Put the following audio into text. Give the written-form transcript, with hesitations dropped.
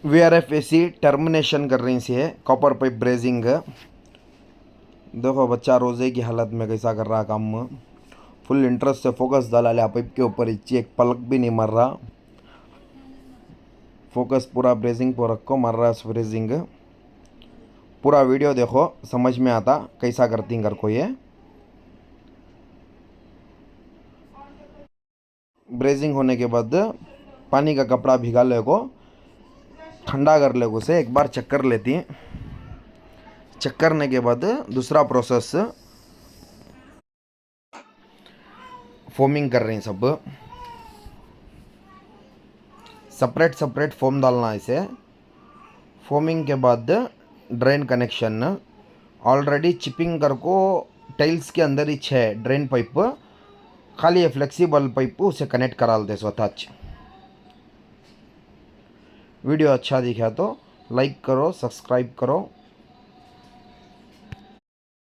VRFAC termination कर रही सी है कॉपर पाइप ब्रेजिंग। देखो बच्चा रोज़े की हालत में कैसा कर रहा काम। फुल इंटरेस्ट से फोकस डाला लिया पाइप के ऊपर, इच्ची एक पलक भी नहीं मर रहा। फोकस पूरा ब्रेजिंग पर रखो, मर रहा है ब्रेजिंग। पूरा वीडियो देखो, समझ में आता कैसा करती घर को। ये ब्रेजिंग होने के बाद पानी का कपड़ा भिगा ले को, ठंडा कर ले उसे, एक बार चेक कर लेती। चेक करने के बाद दूसरा प्रोसेस, फोमिंग कर रही हैं सब। सेपरेट सेपरेट फोम डालना है इसे। फोमिंग के बाद ड्रेन कनेक्शन ऑलरेडी चिपिंग कर को टाइल्स के अंदर ही है ड्रेन पाइप, खाली ये फ्लेक्सिबल पाइप उसे कनेक्ट करा लेते स्वतः। वीडियो अच्छा दिखा तो लाइक करो, सब्सक्राइब करो।